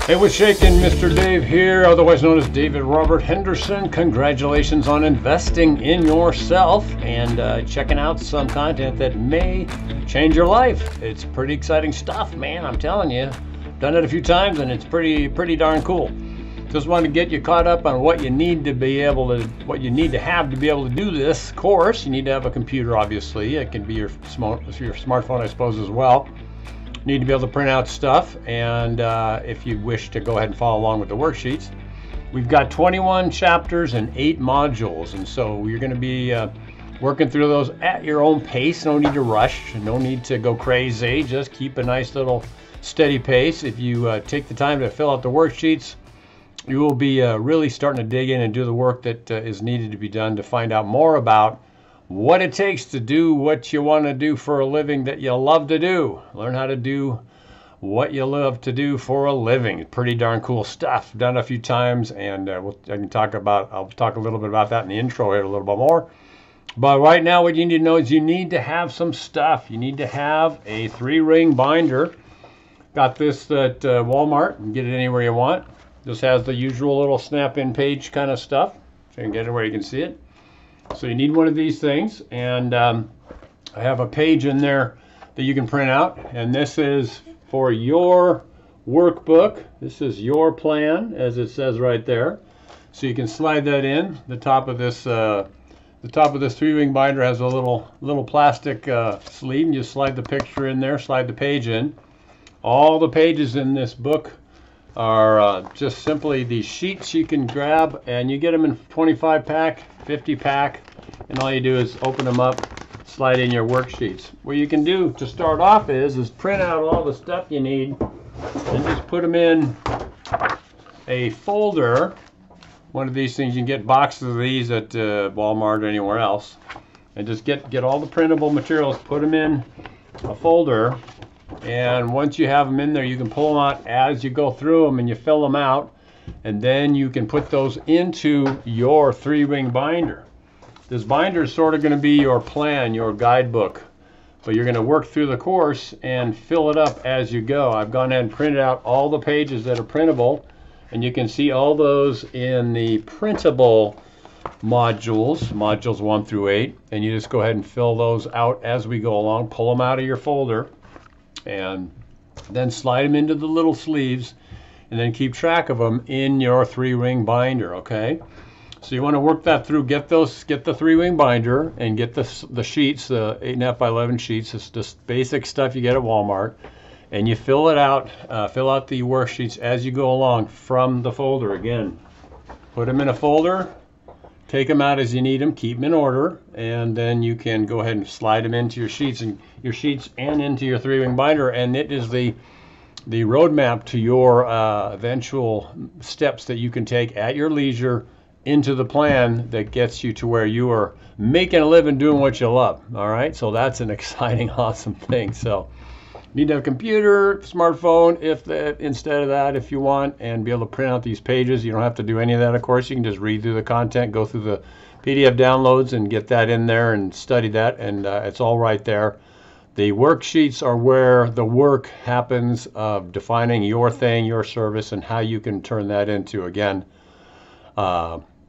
Hey, what's shaking? Mr. Dave here, otherwise known as David Robert Henderson. Congratulations on investing in yourself and checking out some content that may change your life. It's pretty exciting stuff, man. I'm telling you. Done it a few times and it's pretty darn cool. Just want to get you caught up on what you need to be able to, what you need to have to be able to do this course. You need to have a computer, obviously. It can be your smartphone, I suppose, as well. Need to be able to print out stuff, and if you wish to go ahead and follow along with the worksheets, we've got 21 chapters and 8 modules, and so you're going to be working through those at your own pace. No need to rush, no need to go crazy. Just keep a nice little steady pace. If you take the time to fill out the worksheets, you will be really starting to dig in and do the work that is needed to be done to find out more about what it takes to do what you want to do for a living that you love to do. Learn how to do what you love to do for a living. Pretty darn cool stuff. Done a few times, and I'll talk a little bit about that in the intro here a little bit more. But right now, what you need to know is you need to have some stuff. You need to have a 3-ring binder. Got this at Walmart. You can get it anywhere you want. This has the usual little snap-in page kind of stuff, so you can get it where you can see it. So you need one of these things, and I have a page in there that you can print out, and this is for your workbook. This is your plan, as it says right there. So you can slide that in. The top of this 3-ring binder has a little plastic sleeve, and you slide the picture in there, slide the page in. All the pages in this book are just simply these sheets you can grab, and you get them in 25 pack, 50 pack, and all you do is open them up, slide in your worksheets. What you can do to start off is print out all the stuff you need and just put them in a folder. One of these things, you can get boxes of these at Walmart or anywhere else, and just get all the printable materials, put them in a folder. And once you have them in there, you can pull them out as you go through them and you fill them out, and then you can put those into your 3-ring binder. This binder is sort of going to be your plan, your guidebook, but you're going to work through the course and fill it up as you go. I've gone ahead and printed out all the pages that are printable, and you can see all those in the printable modules 1 through 8, and you just go ahead and fill those out as we go along. Pull them out of your folder and then slide them into the little sleeves, and then keep track of them in your 3-ring binder. Okay, so you want to work that through. Get the 3-ring binder and get the sheets, the 8.5 by 11 sheets. It's just basic stuff you get at Walmart, and you fill it out. Fill out the worksheets as you go along from the folder. Again, put them in a folder. Take them out as you need them, keep them in order, and then you can go ahead and slide them into your sheets and into your 3-ring binder, and it is the roadmap to your eventual steps that you can take at your leisure into the plan that gets you to where you are making a living doing what you love. All right, so that's an exciting, awesome thing. So you need to have a computer, smartphone, instead of that, if you want, and be able to print out these pages. You don't have to do any of that, of course. You can just read through the content, go through the PDF downloads, and get that in there and study that, and it's all right there. The worksheets are where the work happens of defining your thing, your service, and how you can turn that into, again,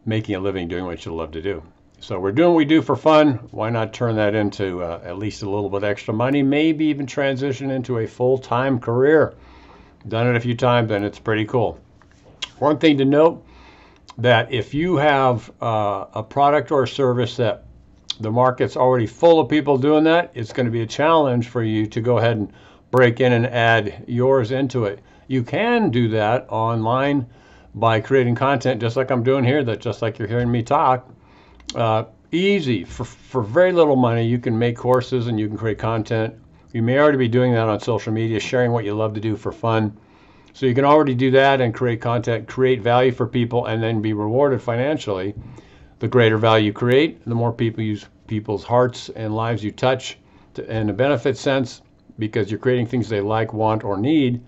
making a living doing what you love to do. So we're doing what we do for fun. Why not turn that into at least a little bit extra money, maybe even transition into a full-time career. Done it a few times, and it's pretty cool. One thing to note, that if you have a product or a service that the market's already full of people doing that, it's going to be a challenge for you to go ahead and break in and add yours into it. You can do that online by creating content just like I'm doing here, just like you're hearing me talk. Easy, for very little money, you can make courses and you can create content. You may already be doing that on social media, sharing what you love to do for fun. So you can already do that and create content, create value for people, and then be rewarded financially. The greater value you create, the more people's hearts and lives you touch in a benefit sense, because you're creating things they like, want, or need,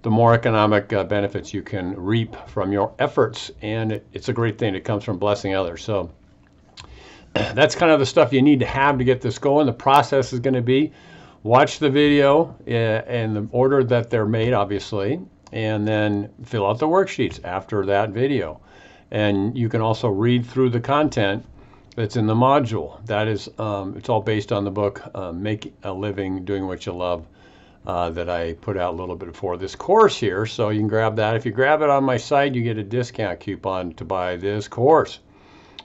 the more economic benefits you can reap from your efforts. And it's a great thing. It comes from blessing others. So that's kind of the stuff you need to have to get this going. The process is going to be watch the video in the order that they're made, obviously, and then fill out the worksheets after that video. And you can also read through the content that's in the module. That is, it's all based on the book, Make a Living Doing What You Love, that I put out a little bit before this course here. So you can grab that. If you grab it on my site, you get a discount coupon to buy this course.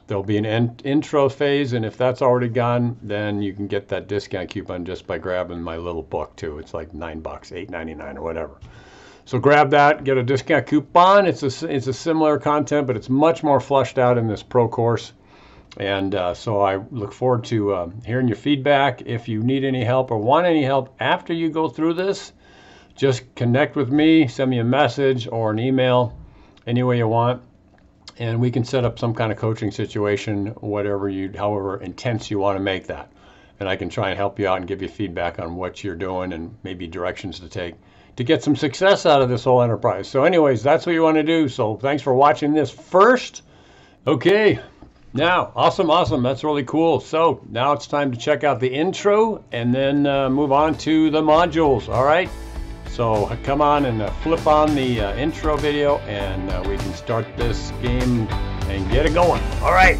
There'll be an intro phase, and if that's already gone, then you can get that discount coupon just by grabbing my little book too. It's like $9, $8.99 or whatever. So grab that, get a discount coupon. It's a similar content, but it's much more fleshed out in this pro course. And so I look forward to hearing your feedback. If you need any help or want any help after you go through this, just connect with me, send me a message or an email, any way you want, and we can set up some kind of coaching situation, however intense you want to make that. And I can try and help you out and give you feedback on what you're doing and maybe directions to take to get some success out of this whole enterprise. So anyways, that's what you want to do. So thanks for watching this first. Okay. Now, awesome. That's really cool. So now it's time to check out the intro and then move on to the modules. All right. So come on and flip on the intro video, and we can start this game and get it going. All right.